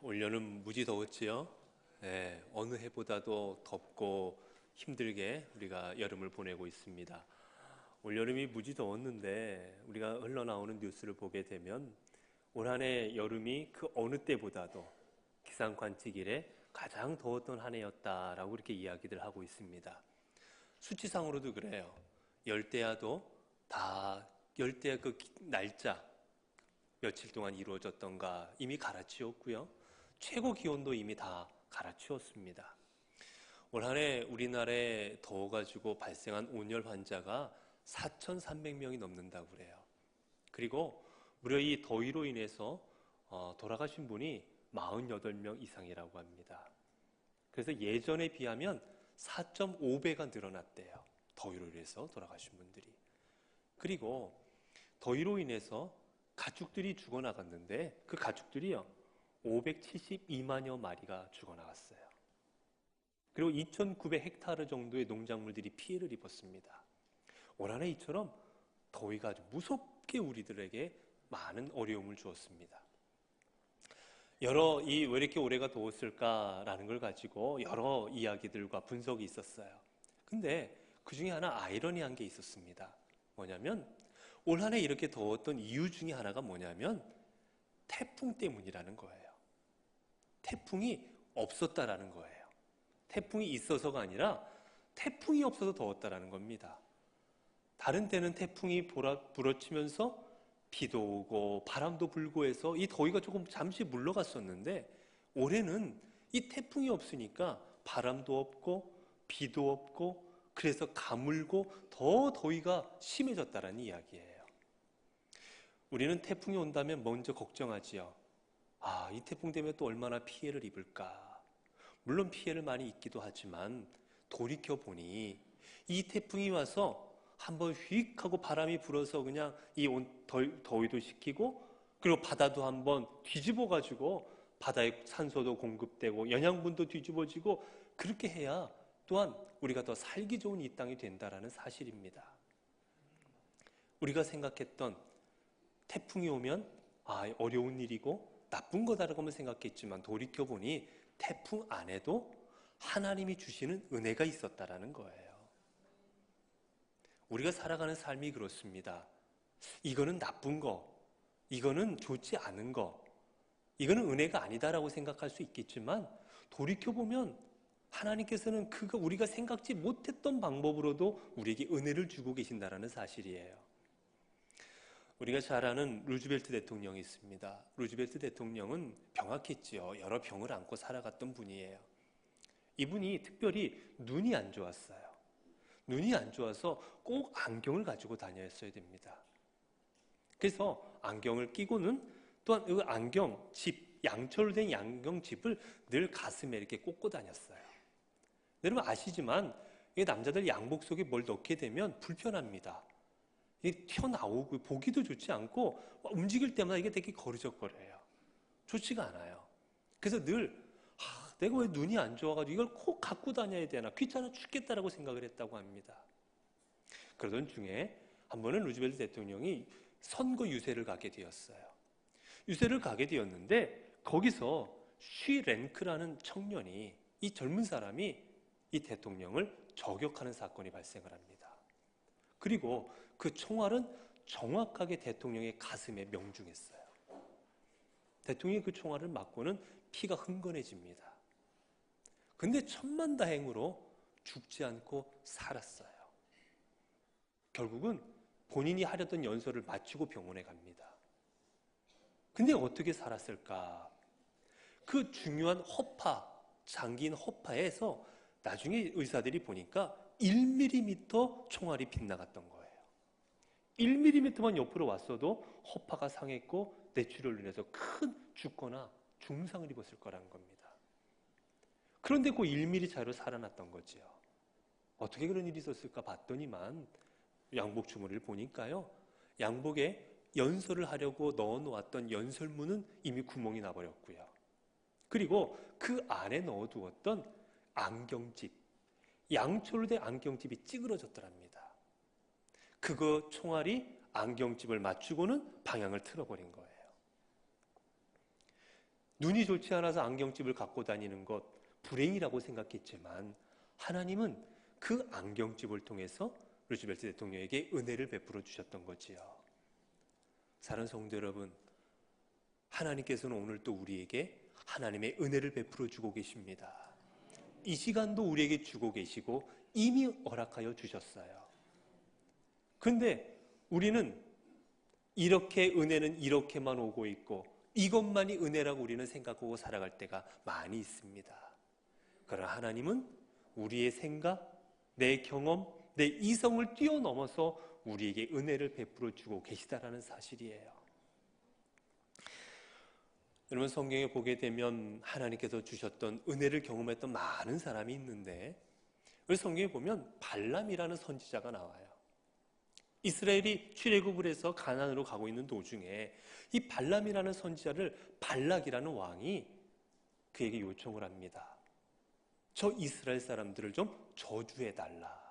올여름 무지 더웠지요? 네, 어느 해보다도 덥고 힘들게 우리가 여름을 보내고 있습니다. 올여름이 무지 더웠는데 우리가 흘러나오는 뉴스를 보게 되면 올 한 해 여름이 그 어느 때보다도 기상 관측 이래 가장 더웠던 한 해였다라고 이렇게 이야기들 하고 있습니다. 수치상으로도 그래요. 열대야도 다 열대야 그 날짜 며칠 동안 이루어졌던가 이미 갈아치웠고요. 최고 기온도 이미 다 갈아치웠습니다. 올 한 해 우리나라에 더워가지고 발생한 온열 환자가 4,300명이 넘는다고 그래요. 그리고 무려 이 더위로 인해서 돌아가신 분이 48명 이상이라고 합니다. 그래서 예전에 비하면 4.5배가 늘어났대요. 더위로 인해서 돌아가신 분들이. 그리고 더위로 인해서 가축들이 죽어나갔는데 그 가축들이요 572만여 마리가 죽어나갔어요. 그리고 2,900헥타르 정도의 농작물들이 피해를 입었습니다. 올 한 해 이처럼 더위가 아주 무섭게 우리들에게 많은 어려움을 주었습니다. 왜 이렇게 올해가 더웠을까라는 걸 가지고 여러 이야기들과 분석이 있었어요. 근데 그 중에 하나 아이러니한 게 있었습니다. 뭐냐면 올 한 해 이렇게 더웠던 이유 중에 하나가 뭐냐면 태풍 때문이라는 거예요. 태풍이 없었다라는 거예요. 태풍이 있어서가 아니라 태풍이 없어서 더웠다라는 겁니다. 다른 때는 태풍이 불어치면서 비도 오고 바람도 불고 해서 이 더위가 조금 잠시 물러갔었는데 올해는 이 태풍이 없으니까 바람도 없고 비도 없고 그래서 가물고 더 더위가 심해졌다라는 이야기예요. 우리는 태풍이 온다면 먼저 걱정하지요. 이 태풍 때문에 또 얼마나 피해를 입을까. 물론 피해를 많이 입기도 하지만 돌이켜보니 이 태풍이 와서 한번 휙 하고 바람이 불어서 그냥 이 더위도 식히고 그리고 바다도 한번 뒤집어가지고 바다에 산소도 공급되고 영양분도 뒤집어지고 그렇게 해야 또한 우리가 더 살기 좋은 이 땅이 된다라는 사실입니다. 우리가 생각했던 태풍이 오면 어려운 일이고 나쁜 거다라고만 생각했지만 돌이켜보니 태풍 안에도 하나님이 주시는 은혜가 있었다라는 거예요. 우리가 살아가는 삶이 그렇습니다. 이거는 나쁜 거, 이거는 좋지 않은 거, 이거는 은혜가 아니다라고 생각할 수 있겠지만 돌이켜보면 하나님께서는 우리가 생각지 못했던 방법으로도 우리에게 은혜를 주고 계신다라는 사실이에요. 우리가 잘 아는 루즈벨트 대통령이 있습니다. 루즈벨트 대통령은 병약했지요. 여러 병을 안고 살아갔던 분이에요. 이분이 특별히 눈이 안 좋았어요. 눈이 안 좋아서 꼭 안경을 가지고 다녔어야 됩니다. 그래서 안경을 끼고는 또한 그 안경집, 양철로 된 안경집을 늘 가슴에 이렇게 꽂고 다녔어요. 여러분 아시지만 남자들 양복 속에 뭘 넣게 되면 불편합니다. 이게 튀어나오고 보기도 좋지 않고 움직일 때마다 이게 되게 거리적거려요. 좋지가 않아요. 그래서 늘 내가 왜 눈이 안 좋아가지고 이걸 꼭 갖고 다녀야 되나 귀찮아 죽겠다라고 생각을 했다고 합니다. 그러던 중에 한 번은 루즈벨트 대통령이 선거 유세를 가게 되었어요. 유세를 가게 되었는데 거기서 쉬 랭크라는 청년이 이 젊은 사람이 이 대통령을 저격하는 사건이 발생을 합니다. 그리고 그 총알은 정확하게 대통령의 가슴에 명중했어요. 대통령이 그 총알을 맞고는 피가 흥건해집니다. 근데 천만다행으로 죽지 않고 살았어요. 결국은 본인이 하려던 연설을 마치고 병원에 갑니다. 근데 어떻게 살았을까? 그 중요한 장기인 허파에서 나중에 의사들이 보니까 1mm 총알이 빗나갔던 거예요. 1mm만 옆으로 왔어도 허파가 상했고 뇌출혈로 인해서 큰 죽거나 중상을 입었을 거라는 겁니다. 그런데 그 1mm 차이로 살아났던 거지요. 어떻게 그런 일이 있었을까 봤더니만 양복 주머니를 보니까요. 양복에 연설을 하려고 넣어놓았던 연설문은 이미 구멍이 나버렸고요. 그리고 그 안에 넣어두었던 안경집, 양철로 된 안경집이 찌그러졌더랍니다. 그거 총알이 안경집을 맞추고는 방향을 틀어버린 거예요. 눈이 좋지 않아서 안경집을 갖고 다니는 것 불행이라고 생각했지만 하나님은 그 안경집을 통해서 루즈벨트 대통령에게 은혜를 베풀어 주셨던 거지요. 사랑하는 성도 여러분, 하나님께서는 오늘 또 우리에게 하나님의 은혜를 베풀어 주고 계십니다. 이 시간도 우리에게 주고 계시고 이미 허락하여 주셨어요. 근데 우리는 이렇게 은혜는 이렇게만 오고 있고 이것만이 은혜라고 우리는 생각하고 살아갈 때가 많이 있습니다. 그러나 하나님은 우리의 생각, 내 경험, 내 이성을 뛰어넘어서 우리에게 은혜를 베풀어 주고 계시다라는 사실이에요. 여러분, 성경에 보게 되면 하나님께서 주셨던 은혜를 경험했던 많은 사람이 있는데 우리 성경에 보면 발람이라는 선지자가 나와요. 이스라엘이 출애굽을 해서 가나안으로 가고 있는 도중에 이 발람이라는 선지자를 발락이라는 왕이 그에게 요청을 합니다. 저 이스라엘 사람들을 좀 저주해달라.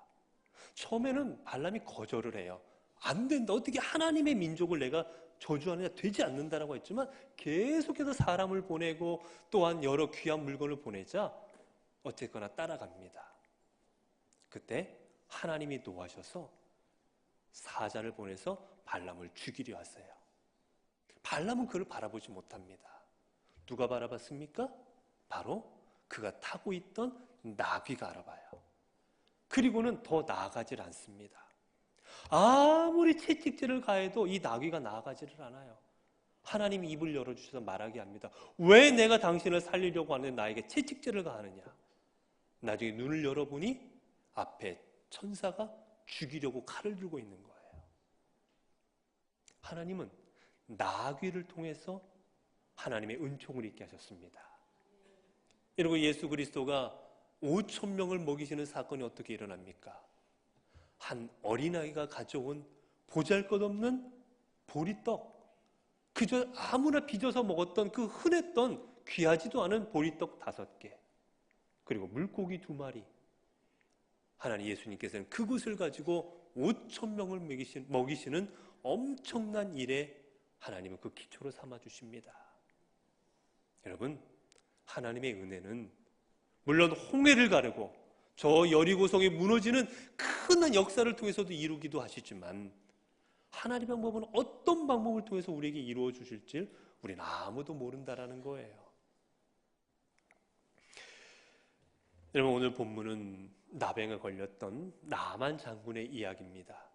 처음에는 발람이 거절을 해요. 안 된다. 어떻게 하나님의 민족을 내가 저주하느냐, 되지 않는다라고 했지만 계속해서 사람을 보내고 또한 여러 귀한 물건을 보내자 어쨌거나 따라갑니다. 그때 하나님이 노하셔서 사자를 보내서 발람을 죽이려 하세요. 발람은 그를 바라보지 못합니다. 누가 바라봤습니까? 바로 그가 타고 있던 나귀가 알아봐요. 그리고는 더 나아가질 않습니다. 아무리 채찍질을 가해도 이 나귀가 나아가지를 않아요. 하나님이 입을 열어주셔서 말하게 합니다. 왜 내가 당신을 살리려고 하는데 나에게 채찍질을 가하느냐. 나중에 눈을 열어보니 앞에 천사가 죽이려고 칼을 들고 있는 거예요. 하나님은 나귀를 통해서 하나님의 은총을 있게 하셨습니다. 그리고 예수 그리스도가 5,000명을 먹이시는 사건이 어떻게 일어납니까? 한 어린아이가 가져온 보잘것없는 보리떡, 그저 아무나 빚어서 먹었던 그 흔했던 귀하지도 않은 보리떡 5개, 그리고 물고기 2마리. 하나님 예수님께서는 그것을 가지고 5,000명을 먹이시는 엄청난 일에 하나님은 그 기초로 삼아주십니다. 여러분, 하나님의 은혜는 물론 홍해를 가르고 저 여리고성이 무너지는 큰 역사를 통해서도 이루기도 하시지만 하나님의 방법은 어떤 방법을 통해서 우리에게 이루어 주실지 우리는 아무도 모른다라는 거예요. 여러분, 오늘 본문은 나병에 걸렸던 나만 장군의 이야기입니다.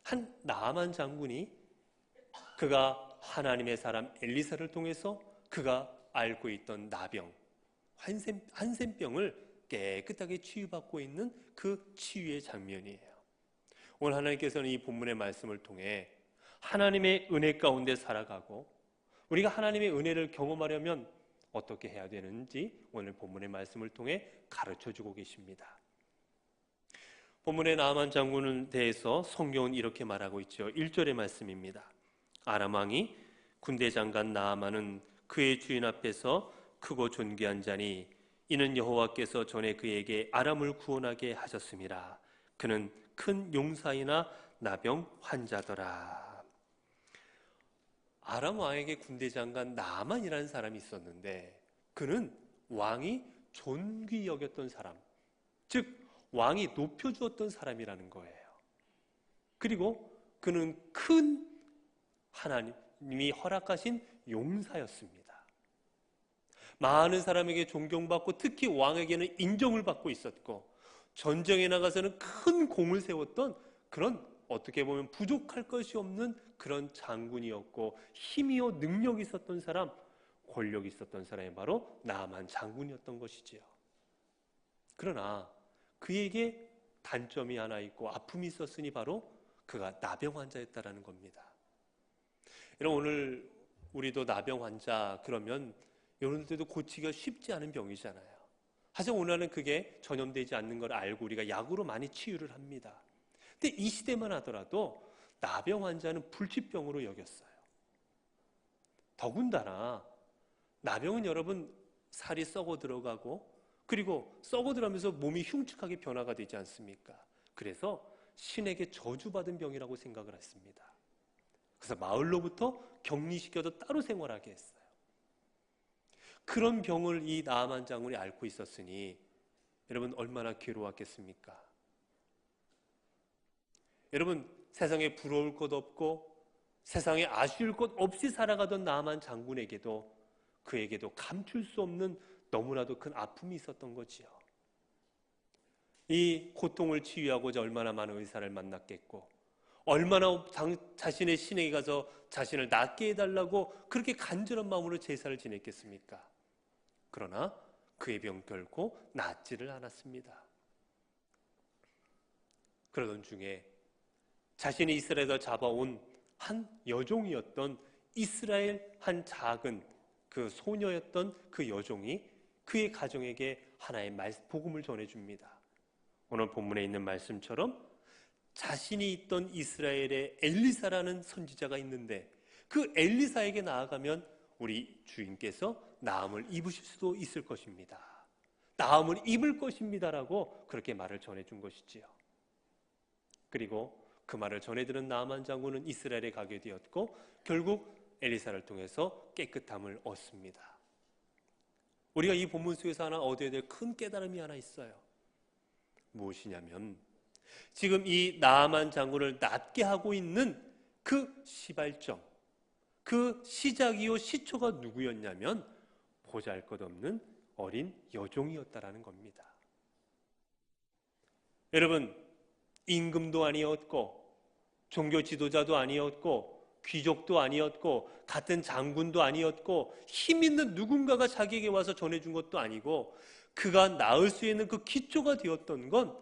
한 나만 장군이 그가 하나님의 사람 엘리사를 통해서 그가 앓고 있던 나병, 한센병을 깨끗하게 치유받고 있는 그 치유의 장면이에요. 오늘 하나님께서는 이 본문의 말씀을 통해 하나님의 은혜 가운데 살아가고 우리가 하나님의 은혜를 경험하려면 어떻게 해야 되는지 오늘 본문의 말씀을 통해 가르쳐주고 계십니다. 본문의 나만 장군에 대해서 성경은 이렇게 말하고 있죠. 1절의 말씀입니다. 아람 왕이 군대 장관 나아만은 그의 주인 앞에서 크고 존귀한 자니 이는 여호와께서 전에 그에게 아람을 구원하게 하셨음이라. 그는 큰 용사이나 나병 환자더라. 아람 왕에게 군대 장관 나만이라는 사람이 있었는데 그는 왕이 존귀 여겼던 사람, 즉 왕이 높여주었던 사람이라는 거예요. 그리고 그는 큰 하나님이 허락하신 용사였습니다. 많은 사람에게 존경받고 특히 왕에게는 인정을 받고 있었고 전쟁에 나가서는 큰 공을 세웠던 그런 어떻게 보면 부족할 것이 없는 그런 장군이었고 힘이요 능력이 있었던 사람, 권력이 있었던 사람이 바로 나만 장군이었던 것이지요. 그러나 그에게 단점이 하나 있고 아픔이 있었으니 바로 그가 나병 환자였다라는 겁니다. 여러분, 오늘 우리도 나병 환자 그러면 여러분들도 고치기가 쉽지 않은 병이잖아요. 하지만 오늘은 그게 전염되지 않는 걸 알고 우리가 약으로 많이 치유를 합니다. 근데 이 시대만 하더라도 나병 환자는 불치병으로 여겼어요. 더군다나 나병은 여러분 살이 썩어 들어가고 그리고 썩어 들어가면서 몸이 흉측하게 변화가 되지 않습니까? 그래서 신에게 저주받은 병이라고 생각을 했습니다. 그래서 마을로부터 격리시켜서 따로 생활하게 했어요. 그런 병을 이 나아만 장군이 앓고 있었으니 여러분 얼마나 괴로웠겠습니까? 여러분 세상에 부러울 것 없고 세상에 아쉬울 것 없이 살아가던 나아만 장군에게도 그에게도 감출 수 없는 너무나도 큰 아픔이 있었던 거지요. 이 고통을 치유하고자 얼마나 많은 의사를 만났겠고 얼마나 자신의 신에게 가서 자신을 낫게 해달라고 그렇게 간절한 마음으로 제사를 지냈겠습니까? 그러나 그의 병 결코 낫지를 않았습니다. 그러던 중에 자신이 이스라엘에서 잡아온 한 여종이었던 이스라엘 한 작은 그 소녀였던 그 여종이 그의 가정에게 하나의 복음을 전해줍니다. 오늘 본문에 있는 말씀처럼 자신이 있던 이스라엘에 엘리사라는 선지자가 있는데 그 엘리사에게 나아가면 우리 주인께서 나음을 입으실 수도 있을 것입니다. 나음을 입을 것입니다라고 그렇게 말을 전해준 것이지요. 그리고 그 말을 전해들은 나아만 장군은 이스라엘에 가게 되었고 결국 엘리사를 통해서 깨끗함을 얻습니다. 우리가 이 본문 속에서 하나 얻어야 될 큰 깨달음이 하나 있어요. 무엇이냐면 지금 이 나아만 장군을 낫게 하고 있는 그 시발점, 그 시작이요 시초가 누구였냐면 보잘것없는 어린 여종이었다라는 겁니다. 여러분 임금도 아니었고 종교 지도자도 아니었고 귀족도 아니었고 같은 장군도 아니었고 힘 있는 누군가가 자기에게 와서 전해준 것도 아니고 그가 낳을 수 있는 그 기초가 되었던 건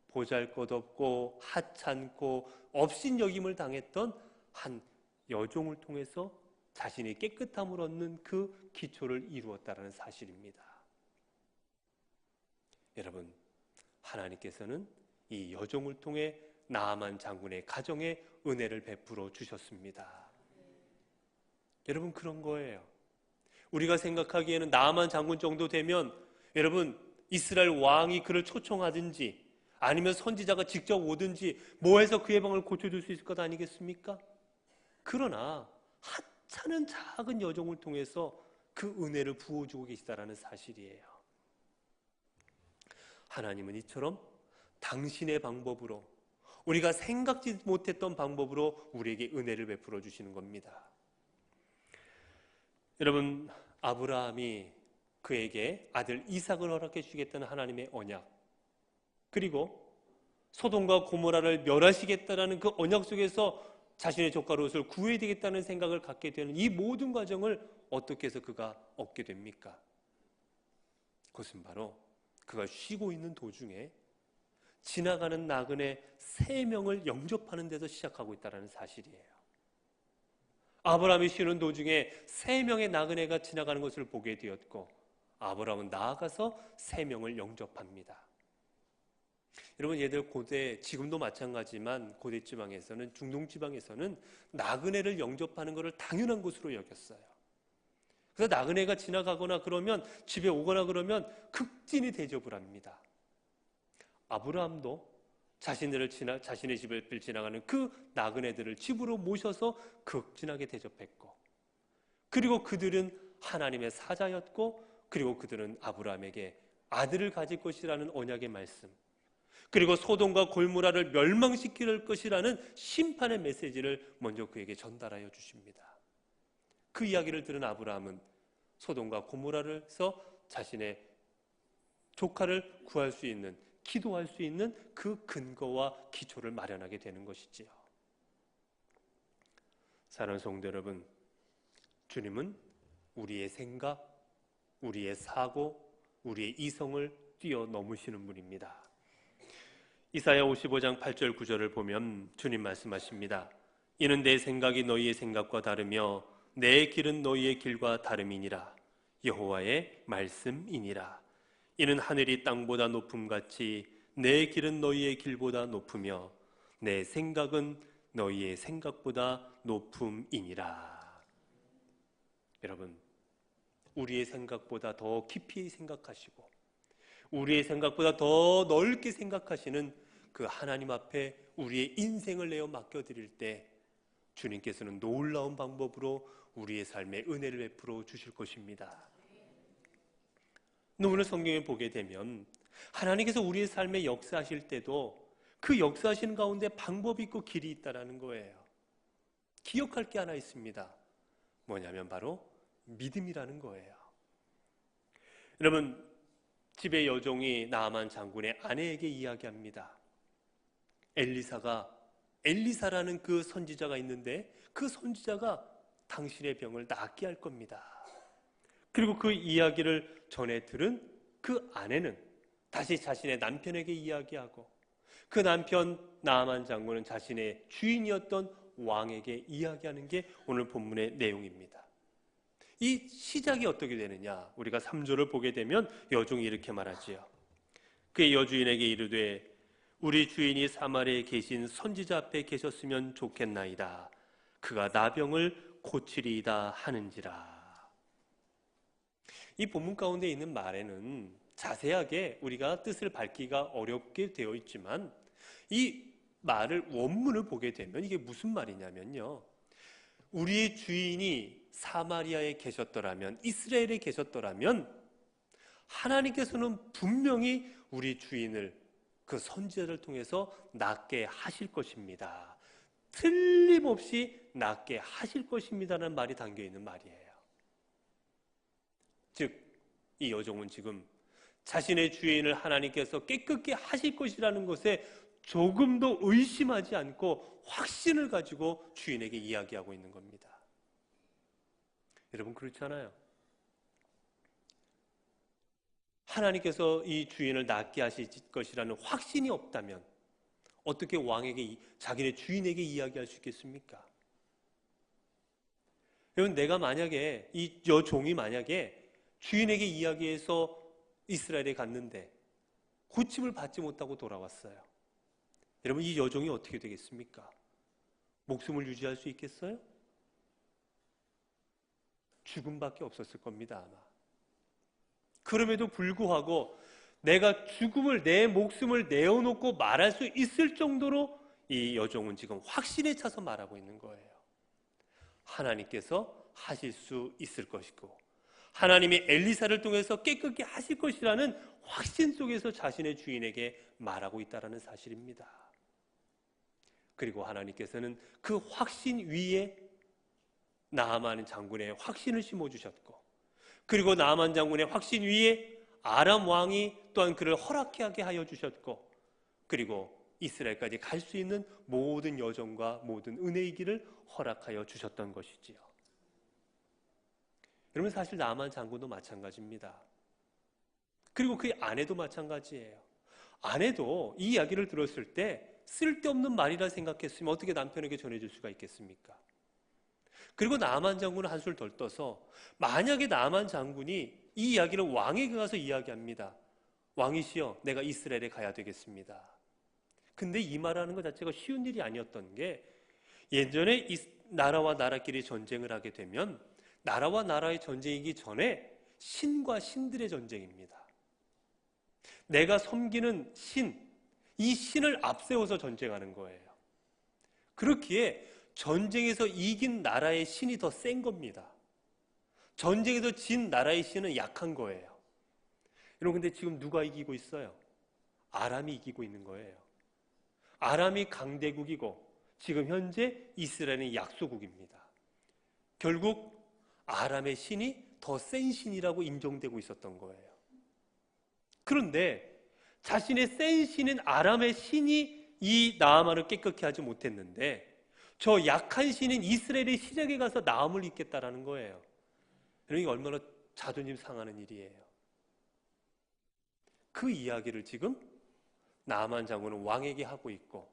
보잘것없고 하찮고 업신여김을 당했던 한 여종을 통해서 자신이 깨끗함을 얻는 그 기초를 이루었다는 사실입니다. 여러분 하나님께서는 이 여종을 통해 나아만 장군의 가정에 은혜를 베풀어 주셨습니다. 여러분 그런 거예요. 우리가 생각하기에는 나아만 장군 정도 되면 여러분 이스라엘 왕이 그를 초청하든지 아니면 선지자가 직접 오든지 뭐 해서 그의 병을 고쳐줄 수 있을 것 아니겠습니까? 그러나 하찮은 작은 여종을 통해서 그 은혜를 부어주고 계시다라는 사실이에요. 하나님은 이처럼 당신의 방법으로 우리가 생각지 못했던 방법으로 우리에게 은혜를 베풀어 주시는 겁니다. 여러분 아브라함이 그에게 아들 이삭을 허락해 주시겠다는 하나님의 언약 그리고 소돔과 고모라를 멸하시겠다라는 그 언약 속에서 자신의 조카 롯을 구해야 되겠다는 생각을 갖게 되는 이 모든 과정을 어떻게 해서 그가 얻게 됩니까? 그것은 바로 그가 쉬고 있는 도중에 지나가는 나그네 3명을 영접하는 데서 시작하고 있다는 사실이에요. 아브라함이 쉬는 도중에 3명의 나그네가 지나가는 것을 보게 되었고 아브라함은 나아가서 3명을 영접합니다. 여러분 얘들 고대 지금도 마찬가지지만 고대 지방에서는 중동 지방에서는 나그네를 영접하는 것을 당연한 것으로 여겼어요. 그래서 나그네가 지나가거나 그러면 집에 오거나 그러면 극진히 대접을 합니다. 아브라함도 자신의 집을 지나가는 그 나그네들을 집으로 모셔서 극진하게 대접했고 그리고 그들은 하나님의 사자였고 그리고 그들은 아브라함에게 아들을 가질 것이라는 언약의 말씀 그리고 소돔과 골모라를 멸망시킬 것이라는 심판의 메시지를 먼저 그에게 전달하여 주십니다. 그 이야기를 들은 아브라함은 소돔과 고모라에서 자신의 조카를 구할 수 있는 기도할 수 있는 그 근거와 기초를 마련하게 되는 것이지요. 사랑하는 성도 여러분, 주님은 우리의 생각, 우리의 사고, 우리의 이성을 뛰어넘으시는 분입니다. 이사야 55장 8절 9절을 보면 주님 말씀하십니다. 이는 내 생각이 너희의 생각과 다르며 내 길은 너희의 길과 다름이니라. 여호와의 말씀이니라. 이는 하늘이 땅보다 높음같이 내 길은 너희의 길보다 높으며 내 생각은 너희의 생각보다 높음이니라. 여러분, 우리의 생각보다 더 깊이 생각하시고 우리의 생각보다 더 넓게 생각하시는 그 하나님 앞에 우리의 인생을 내어 맡겨드릴 때 주님께서는 놀라운 방법으로 우리의 삶에 은혜를 베풀어 주실 것입니다. 오늘 성경에 보게 되면 하나님께서 우리의 삶에 역사하실 때도 그 역사하시는 가운데 방법이 있고 길이 있다는 거예요. 기억할 게 하나 있습니다. 뭐냐면 바로 믿음이라는 거예요. 여러분, 집의 여종이 나아만 장군의 아내에게 이야기합니다. 엘리사라는 그 선지자가 있는데 그 선지자가 당신의 병을 낫게 할 겁니다. 그리고 그 이야기를 전해 들은 그 아내는 다시 자신의 남편에게 이야기하고, 그 남편 나아만 장군은 자신의 주인이었던 왕에게 이야기하는 게 오늘 본문의 내용입니다. 이 시작이 어떻게 되느냐? 우리가 3절을 보게 되면 여종이 이렇게 말하지요. 그의 여주인에게 이르되 우리 주인이 사마리아에 계신 선지자 앞에 계셨으면 좋겠나이다. 그가 나병을 고치리이다 하는지라. 이 본문 가운데 있는 말에는 자세하게 우리가 뜻을 밝히기가 어렵게 되어 있지만, 이 말을 원문을 보게 되면 이게 무슨 말이냐면요, 우리의 주인이 사마리아에 계셨더라면, 이스라엘에 계셨더라면 하나님께서는 분명히 우리 주인을 그 선지자를 통해서 낫게 하실 것입니다. 틀림없이 낫게 하실 것입니다라는 말이 담겨있는 말이에요. 즉, 이 여종은 지금 자신의 주인을 하나님께서 깨끗게 하실 것이라는 것에 조금도 의심하지 않고 확신을 가지고 주인에게 이야기하고 있는 겁니다. 여러분, 그렇잖아요. 하나님께서 이 주인을 낫게 하실 것이라는 확신이 없다면 어떻게 왕에게, 자기네 주인에게 이야기할 수 있겠습니까? 여러분, 내가 만약에, 이 여종이 만약에 주인에게 이야기해서 이스라엘에 갔는데 고침을 받지 못하고 돌아왔어요. 여러분, 이 여종이 어떻게 되겠습니까? 목숨을 유지할 수 있겠어요? 죽음밖에 없었을 겁니다, 아마. 그럼에도 불구하고 내가 내 목숨을 내어놓고 말할 수 있을 정도로 이 여종은 지금 확신에 차서 말하고 있는 거예요. 하나님께서 하실 수 있을 것이고, 하나님이 엘리사를 통해서 깨끗게 하실 것이라는 확신 속에서 자신의 주인에게 말하고 있다는 사실입니다. 그리고 하나님께서는 그 확신 위에 나아만 장군의 확신을 심어주셨고, 그리고 나아만 장군의 확신 위에 아람 왕이 또한 그를 허락하게 하여 주셨고, 그리고 이스라엘까지 갈 수 있는 모든 여정과 모든 은혜의 길을 허락하여 주셨던 것이지요. 여러분, 사실 나아만 장군도 마찬가지입니다. 그리고 그의 아내도 마찬가지예요. 아내도 이 이야기를 들었을 때 쓸데없는 말이라 생각했으면 어떻게 남편에게 전해줄 수가 있겠습니까? 그리고 나아만 장군은 한술 덜 떠서, 만약에 나아만 장군이 이 이야기를 왕에게 가서 이야기합니다. 왕이시여, 내가 이스라엘에 가야 되겠습니다. 근데 이 말하는 것 자체가 쉬운 일이 아니었던 게, 예전에 나라와 나라끼리 전쟁을 하게 되면 나라와 나라의 전쟁이기 전에 신과 신들의 전쟁입니다. 내가 섬기는 신, 이 신을 앞세워서 전쟁하는 거예요. 그렇기에 전쟁에서 이긴 나라의 신이 더 센 겁니다. 전쟁에서 진 나라의 신은 약한 거예요. 여러분, 근데 지금 누가 이기고 있어요? 아람이 이기고 있는 거예요. 아람이 강대국이고 지금 현재 이스라엘은 약소국입니다. 결국 아람의 신이 더 센 신이라고 인정되고 있었던 거예요. 그런데 자신의 센 신인 아람의 신이 이 나아만을 깨끗게 하지 못했는데, 저 약한 신인 이스라엘의 시작에 가서 나음을 입겠다라는 거예요. 이게 얼마나 자존심 상하는 일이에요. 그 이야기를 지금 나아만 장군은 왕에게 하고 있고,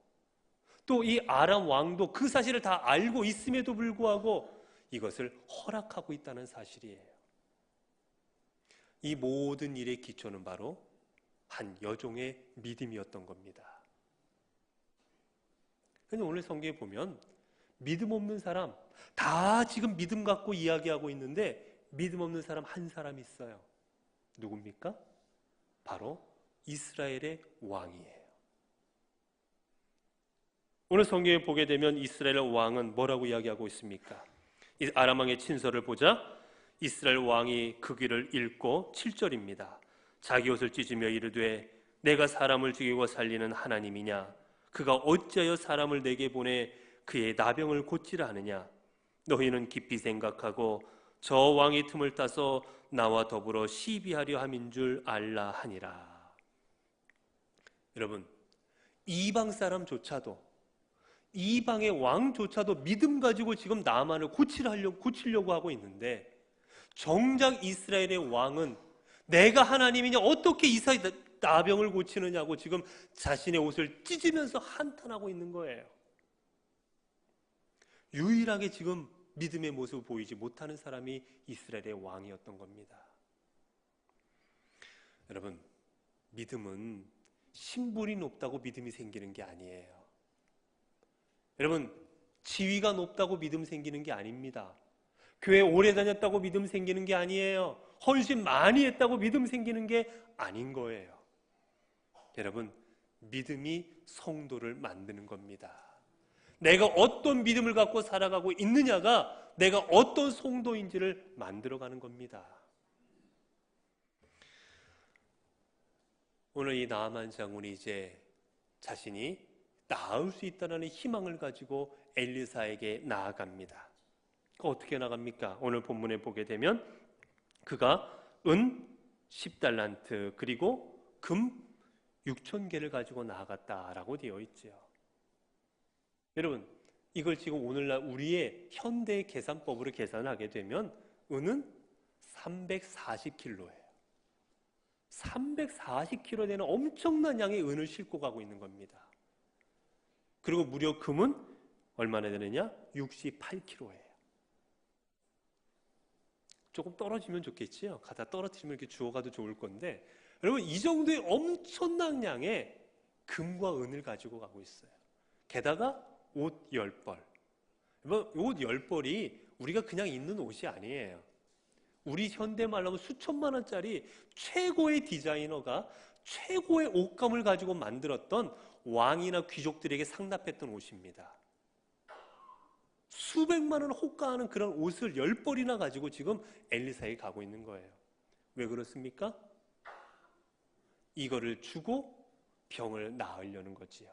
또 이 아람 왕도 그 사실을 다 알고 있음에도 불구하고 이것을 허락하고 있다는 사실이에요. 이 모든 일의 기초는 바로 한 여종의 믿음이었던 겁니다. 그런데 오늘 성경에 보면 믿음 없는 사람, 다 지금 믿음 갖고 이야기하고 있는데 믿음 없는 사람 한 사람 있어요. 누굽니까? 바로 이스라엘의 왕이에요. 오늘 성경에 보게 되면 이스라엘 왕은 뭐라고 이야기하고 있습니까? 아람 왕의 친서를 보자 이스라엘 왕이 그 길을 읽고 7절입니다. 자기 옷을 찢으며 이르되 내가 사람을 죽이고 살리는 하나님이냐? 그가 어찌하여 사람을 내게 보내 그의 나병을 고치라 하느냐? 너희는 깊이 생각하고 저 왕의 틈을 따서 나와 더불어 시비하려 함인 줄 알라 하니라. 여러분, 이방 사람조차도, 이방의 왕조차도 믿음 가지고 지금 나만을 고치려고 하고 있는데, 정작 이스라엘의 왕은 내가 하나님이냐, 어떻게 이스라엘 나병을 고치느냐고 지금 자신의 옷을 찢으면서 한탄하고 있는 거예요. 유일하게 지금 믿음의 모습을 보이지 못하는 사람이 이스라엘의 왕이었던 겁니다. 여러분, 믿음은 신분이 높다고 믿음이 생기는 게 아니에요. 여러분, 지위가 높다고 믿음 생기는 게 아닙니다. 교회 오래 다녔다고 믿음 생기는 게 아니에요. 헌신 많이 했다고 믿음 생기는 게 아닌 거예요. 여러분, 믿음이 성도를 만드는 겁니다. 내가 어떤 믿음을 갖고 살아가고 있느냐가 내가 어떤 성도인지를 만들어가는 겁니다. 오늘 이 나아만 장군이 이제 자신이 나을 수 있다는 희망을 가지고 엘리사에게 나아갑니다. 어떻게 나갑니까? 오늘 본문에 보게 되면 그가 은 10달란트 그리고 금 6,000개를 가지고 나아갔다라고 되어 있죠. 여러분, 이걸 지금 오늘날 우리의 현대 계산법으로 계산하게 되면 은은 340kg예요. 340kg 되는 엄청난 양의 은을 싣고 가고 있는 겁니다. 그리고 무려 금은 얼마나 되느냐? 68kg예요. 조금 떨어지면 좋겠지요. 가다 떨어뜨리면 이렇게 주워가도 좋을 건데, 여러분, 이 정도의 엄청난 양의 금과 은을 가지고 가고 있어요. 게다가 옷 10벌. 옷 10벌이 우리가 그냥 입는 옷이 아니에요. 우리 현대말로 하면 수천만 원짜리 최고의 디자이너가 최고의 옷감을 가지고 만들었던 왕이나 귀족들에게 상납했던 옷입니다. 수백만 원 호가하는 그런 옷을 10벌이나 가지고 지금 엘리사에 가고 있는 거예요. 왜 그렇습니까? 이거를 주고 병을 나으려는 거지요.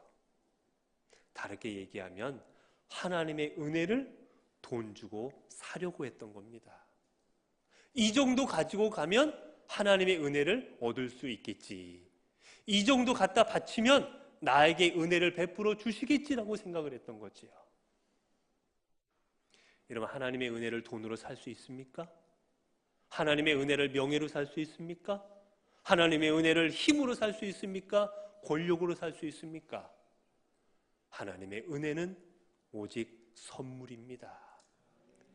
다르게 얘기하면 하나님의 은혜를 돈 주고 사려고 했던 겁니다. 이 정도 가지고 가면 하나님의 은혜를 얻을 수 있겠지. 이 정도 갖다 바치면 나에게 은혜를 베풀어 주시겠지라고 생각을 했던 거지요. 여러분, 하나님의 은혜를 돈으로 살 수 있습니까? 하나님의 은혜를 명예로 살 수 있습니까? 하나님의 은혜를 힘으로 살 수 있습니까? 권력으로 살 수 있습니까? 하나님의 은혜는 오직 선물입니다.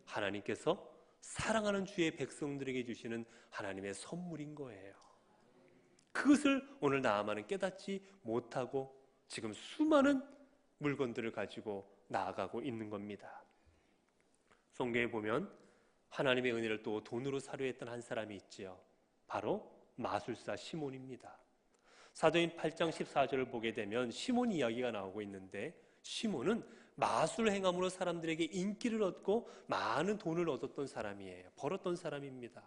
하나님께서 사랑하는 주의 백성들에게 주시는 하나님의 선물인 거예요. 그것을 오늘 나아만은 깨닫지 못하고 지금 수많은 물건들을 가지고 나아가고 있는 겁니다. 성경에 보면 하나님의 은혜를 또 돈으로 사려 했던 한 사람이 있지요. 바로 마술사 시몬입니다. 사도행 8장 14절을 보게 되면 시몬 이야기가 나오고 있는데, 시몬은 마술 행함으로 사람들에게 인기를 얻고 많은 돈을 얻었던 사람이에요. 벌었던 사람입니다.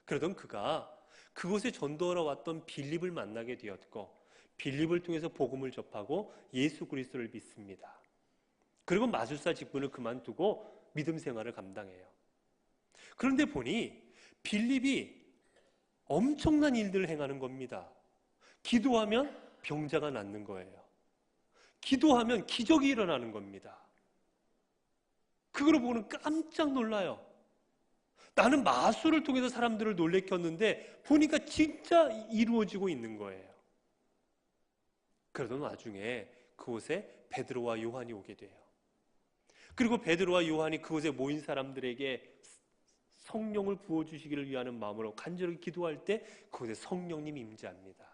그러던 그가 그곳에 전도하러 왔던 빌립을 만나게 되었고, 빌립을 통해서 복음을 접하고 예수 그리스도를 믿습니다. 그리고 마술사 직분을 그만두고 믿음 생활을 감당해요. 그런데 보니 빌립이 엄청난 일들을 행하는 겁니다. 기도하면 병자가 낫는 거예요. 기도하면 기적이 일어나는 겁니다. 그걸 보고는 깜짝 놀라요. 나는 마술을 통해서 사람들을 놀래켰는데 보니까 진짜 이루어지고 있는 거예요. 그러던 와중에 그곳에 베드로와 요한이 오게 돼요. 그리고 베드로와 요한이 그곳에 모인 사람들에게 성령을 부어주시기를 위하는 마음으로 간절히 기도할 때 그곳에 성령님이 임재합니다.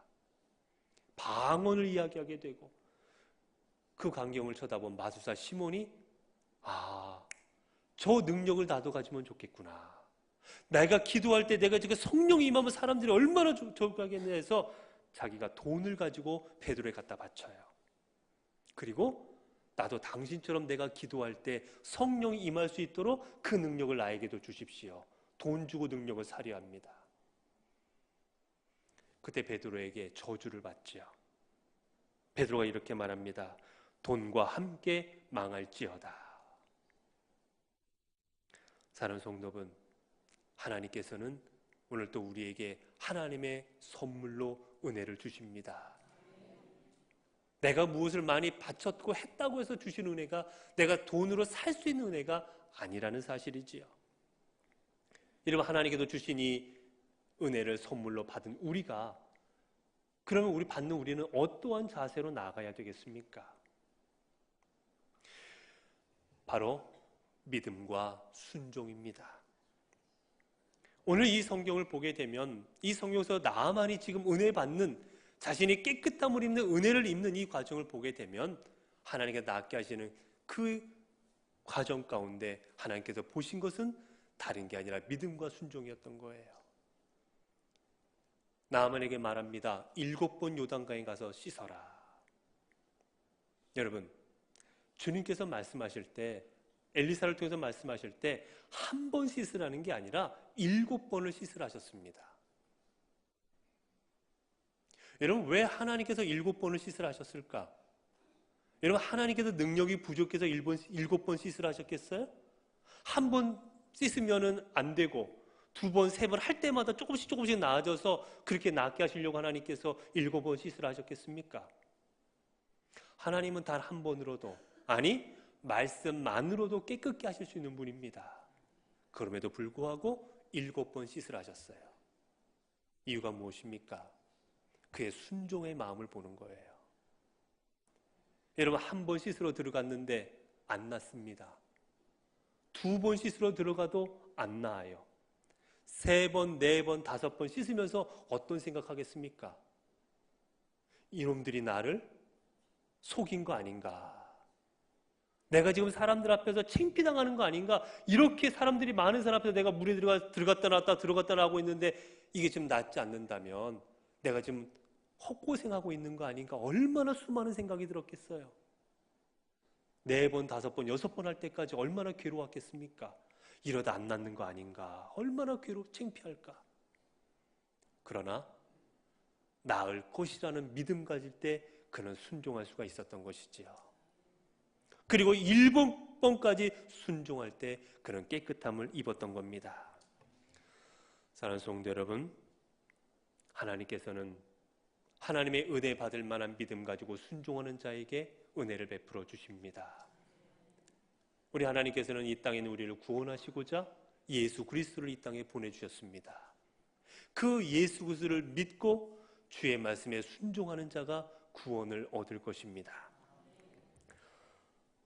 방언을 이야기하게 되고, 그 광경을 쳐다본 마술사 시몬이 저 능력을 나도 가지면 좋겠구나. 내가 기도할 때 내가 지금 성령이 임하면 사람들이 얼마나 좋아하겠냐 해서 자기가 돈을 가지고 베드로에 갖다 바쳐요. 그리고 나도 당신처럼 내가 기도할 때 성령이 임할 수 있도록 그 능력을 나에게도 주십시오. 돈 주고 능력을 사려 합니다. 그때 베드로에게 저주를 받지요. 베드로가 이렇게 말합니다. 돈과 함께 망할지어다. 사랑하는 성도분, 하나님께서는 오늘 또 우리에게 하나님의 선물로 은혜를 주십니다. 내가 무엇을 많이 바쳤고 했다고 해서 주신 은혜가 내가 돈으로 살 수 있는 은혜가 아니라는 사실이지요. 여러분, 하나님께서 주신 이 은혜를 선물로 받은 우리가, 그러면 우리 받는 우리는 어떠한 자세로 나아가야 되겠습니까? 바로 믿음과 순종입니다. 오늘 이 성경을 보게 되면 이 성경에서 나아만이 지금 은혜 받는, 자신이 깨끗함을 입는, 은혜를 입는 이 과정을 보게 되면 하나님께서 낫게 하시는 그 과정 가운데 하나님께서 보신 것은 다른 게 아니라 믿음과 순종이었던 거예요. 나아만에게 말합니다. 7번 요단강에 가서 씻어라. 여러분, 주님께서 말씀하실 때, 엘리사를 통해서 말씀하실 때 한 번 씻으라는 게 아니라 7번을 씻으라 하셨습니다. 여러분, 왜 하나님께서 7번을 씻으라 하셨을까? 여러분, 하나님께서 능력이 부족해서 7번 씻으라 하셨겠어요? 한 번 씻으면 안 되고 2번, 3번 할 때마다 조금씩 나아져서 그렇게 낫게 하시려고 하나님께서 7번 씻으라 하셨겠습니까? 하나님은 단 한 번으로도, 아니 말씀만으로도 깨끗게 하실 수 있는 분입니다. 그럼에도 불구하고 7번 씻으라 하셨어요. 이유가 무엇입니까? 그의 순종의 마음을 보는 거예요. 여러분, 한 번 씻으러 들어갔는데 안 낫습니다. 2번 씻으러 들어가도 안 나아요. 3번, 4번, 5번 씻으면서 어떤 생각하겠습니까? 이놈들이 나를 속인 거 아닌가? 내가 지금 사람들 앞에서 창피당하는 거 아닌가? 이렇게 사람들이 많은 사람 앞에서 내가 물에 들어갔다 나왔다 하고 있는데 이게 지금 낫지 않는다면 내가 지금 헛고생하고 있는 거 아닌가? 얼마나 수많은 생각이 들었겠어요. 4번, 5번, 6번 할 때까지 얼마나 괴로웠겠습니까? 이러다 안 낫는 거 아닌가? 얼마나 창피할까? 그러나 나을 것이라는 믿음 가질 때 그는 순종할 수가 있었던 것이지요. 그리고 7번까지 순종할 때 그는 깨끗함을 입었던 겁니다. 사랑하는 성도 여러분, 하나님께서는 하나님의 은혜 받을 만한 믿음 가지고 순종하는 자에게 은혜를 베풀어 주십니다. 우리 하나님께서는 이 땅에 있는 우리를 구원하시고자 예수 그리스도를 이 땅에 보내주셨습니다. 그 예수 그리스도를 믿고 주의 말씀에 순종하는 자가 구원을 얻을 것입니다.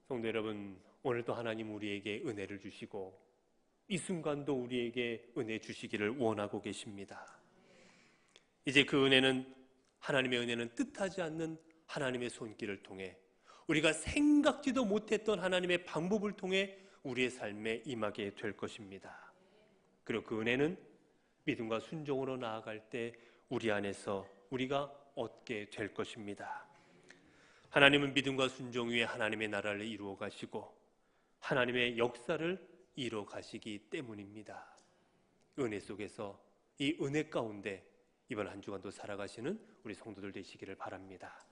성도 여러분, 오늘도 하나님 우리에게 은혜를 주시고 이 순간도 우리에게 은혜 주시기를 원하고 계십니다. 이제 그 은혜는, 하나님의 은혜는 뜻하지 않는 하나님의 손길을 통해, 우리가 생각지도 못했던 하나님의 방법을 통해 우리의 삶에 임하게 될 것입니다. 그리고 그 은혜는 믿음과 순종으로 나아갈 때 우리 안에서 우리가 얻게 될 것입니다. 하나님은 믿음과 순종 위에 하나님의 나라를 이루어 가시고 하나님의 역사를 이루어 가시기 때문입니다. 은혜 속에서, 이 은혜 가운데 이번 한 주간도 살아가시는 우리 성도들 되시기를 바랍니다.